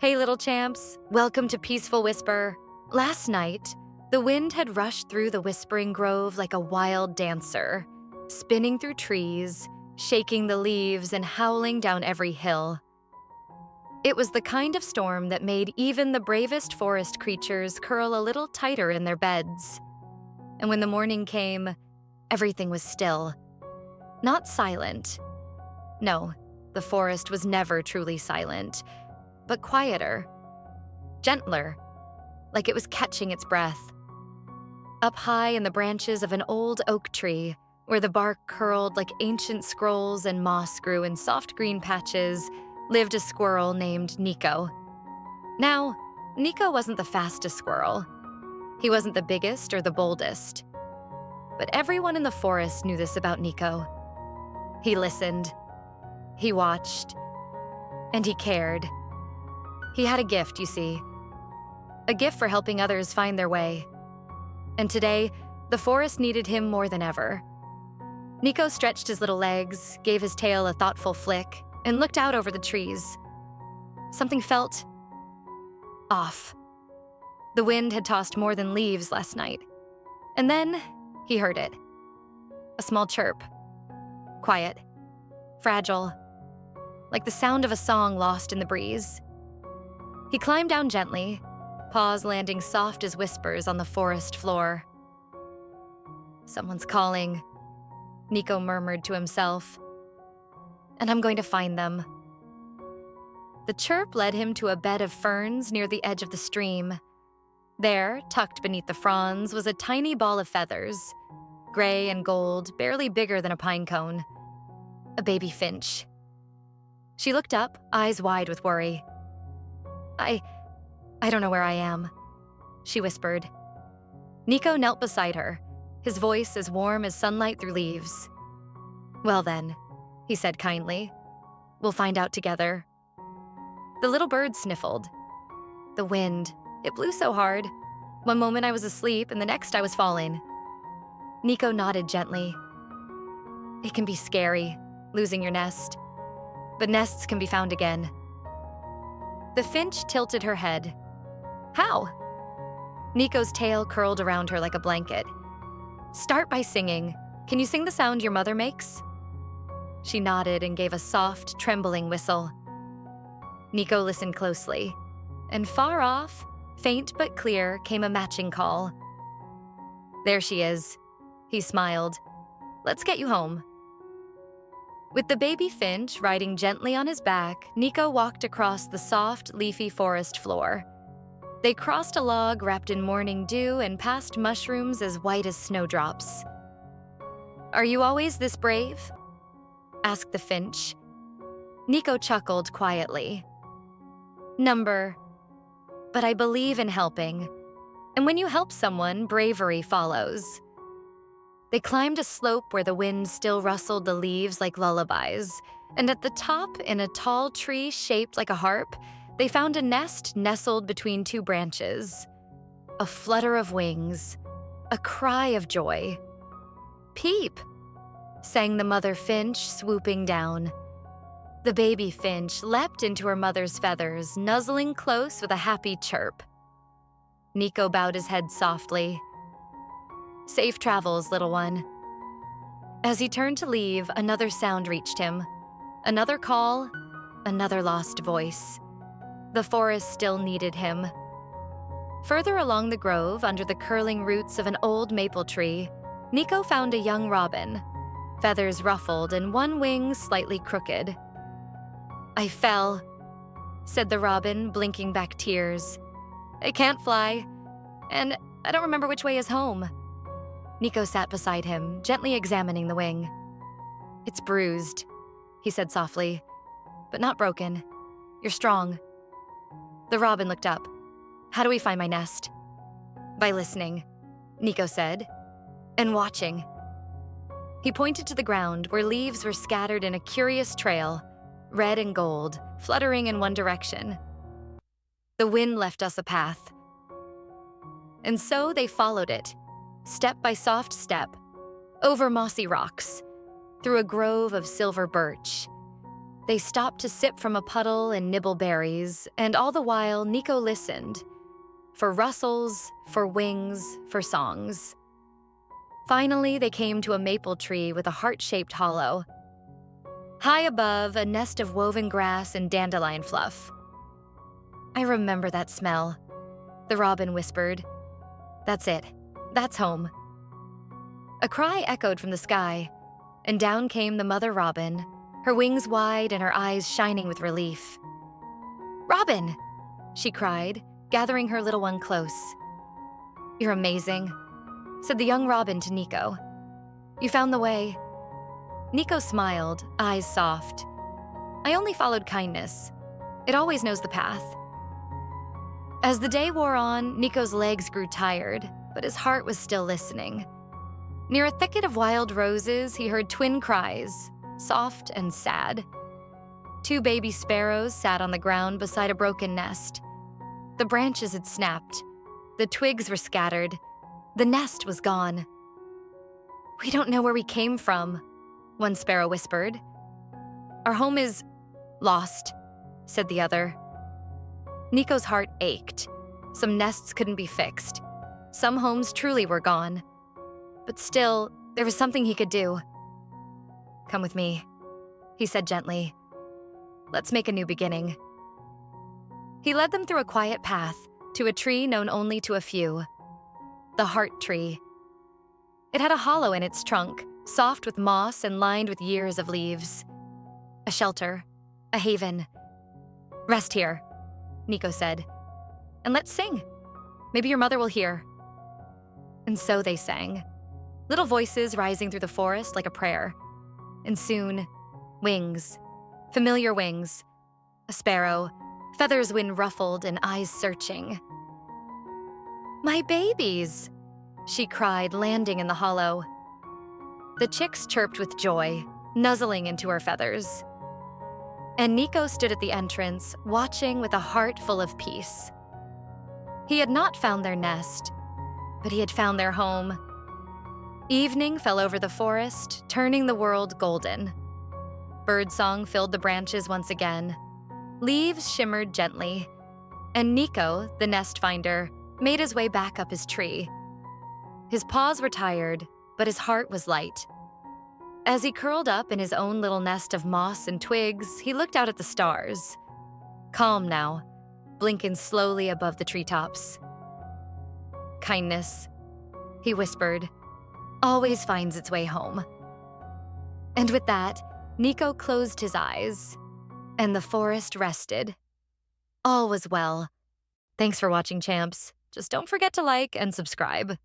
Hey, little champs. Welcome to Peaceful Whisper. Last night, the wind had rushed through the whispering grove like a wild dancer, spinning through trees, shaking the leaves, and howling down every hill. It was the kind of storm that made even the bravest forest creatures curl a little tighter in their beds. And when the morning came, everything was still. Not silent. No, the forest was never truly silent, but quieter, gentler, like it was catching its breath. Up high in the branches of an old oak tree, where the bark curled like ancient scrolls and moss grew in soft green patches, lived a squirrel named Nico. Now, Nico wasn't the fastest squirrel. He wasn't the biggest or the boldest. But everyone in the forest knew this about Nico. He listened, he watched, and he cared. He had a gift, you see. A gift for helping others find their way. And today, the forest needed him more than ever. Nico stretched his little legs, gave his tail a thoughtful flick, and looked out over the trees. Something felt off. The wind had tossed more than leaves last night. And then he heard it. A small chirp. Quiet. Fragile. Like the sound of a song lost in the breeze. He climbed down gently, paws landing soft as whispers on the forest floor. "Someone's calling," Nico murmured to himself. "And I'm going to find them." The chirp led him to a bed of ferns near the edge of the stream. There, tucked beneath the fronds, was a tiny ball of feathers, gray and gold, barely bigger than a pine cone. A baby finch. She looked up, eyes wide with worry. I don't know where I am," she whispered. Nico knelt beside her, his voice as warm as sunlight through leaves. "Well then," he said kindly, "we'll find out together." The little bird sniffled. The wind, it blew so hard. One moment I was asleep and the next I was falling. Nico nodded gently. "It can be scary, losing your nest, but nests can be found again." The finch tilted her head. "How?" Nico's tail curled around her like a blanket. "Start by singing. Can you sing the sound your mother makes?" She nodded and gave a soft, trembling whistle. Nico listened closely, and far off, faint but clear, came a matching call. "There she is," he smiled. "Let's get you home." With the baby finch riding gently on his back, Nico walked across the soft, leafy forest floor. They crossed a log wrapped in morning dew and past mushrooms as white as snowdrops. "Are you always this brave?" asked the finch. Nico chuckled quietly. "Number, but I believe in helping. And when you help someone, bravery follows." They climbed a slope where the wind still rustled the leaves like lullabies, and at the top, in a tall tree shaped like a harp, they found a nest nestled between two branches. A flutter of wings, a cry of joy. "Peep!" sang the mother finch, swooping down. The baby finch leapt into her mother's feathers, nuzzling close with a happy chirp. Nico bowed his head softly. "Safe travels, little one." As he turned to leave, another sound reached him. Another call, another lost voice. The forest still needed him. Further along the grove, under the curling roots of an old maple tree, Nico found a young robin, feathers ruffled and one wing slightly crooked. "I fell," said the robin, blinking back tears. "I can't fly, and I don't remember which way is home." Nico sat beside him, gently examining the wing. "It's bruised," he said softly, "but not broken. You're strong." The robin looked up. "How do we find my nest?" "By listening," Nico said, "and watching." He pointed to the ground where leaves were scattered in a curious trail, red and gold, fluttering in one direction. "The wind left us a path." And so they followed it, step by soft step, over mossy rocks, through a grove of silver birch. They stopped to sip from a puddle and nibble berries, and all the while Nico listened. For rustles, for wings, for songs. Finally, they came to a maple tree with a heart-shaped hollow. High above, a nest of woven grass and dandelion fluff. "I remember that smell," the robin whispered. "That's it. That's home." A cry echoed from the sky, and down came the mother robin, her wings wide and her eyes shining with relief. "Robin!" she cried, gathering her little one close. "You're amazing," said the young robin to Nico. "You found the way." Nico smiled, eyes soft. "I only followed kindness. It always knows the path." As the day wore on, Nico's legs grew tired, but his heart was still listening. Near a thicket of wild roses, he heard twin cries, soft and sad. 2 baby sparrows sat on the ground beside a broken nest. The branches had snapped. The twigs were scattered. The nest was gone. "We don't know where we came from," one sparrow whispered. "Our home is lost," said the other. Nico's heart ached. Some nests couldn't be fixed. Some homes truly were gone. But still, there was something he could do. "Come with me," he said gently. "Let's make a new beginning." He led them through a quiet path to a tree known only to a few. The heart tree. It had a hollow in its trunk, soft with moss and lined with years of leaves. A shelter, a haven. "Rest here," Nico said, "and let's sing. Maybe your mother will hear." And so they sang, little voices rising through the forest like a prayer. And soon, wings, familiar wings, a sparrow, feathers wind ruffled and eyes searching. "My babies," she cried, landing in the hollow. The chicks chirped with joy, nuzzling into her feathers. And Nico stood at the entrance, watching with a heart full of peace. He had not found their nest, but he had found their home. Evening fell over the forest, turning the world golden. Birdsong filled the branches once again. Leaves shimmered gently, and Nico, the nest finder, made his way back up his tree. His paws were tired, but his heart was light. As he curled up in his own little nest of moss and twigs, he looked out at the stars. Calm now, blinking slowly above the treetops. "Kindness," he whispered, "always finds its way home." And with that, Nico closed his eyes, and the forest rested. All was well. Thanks for watching, champs. Just don't forget to like and subscribe.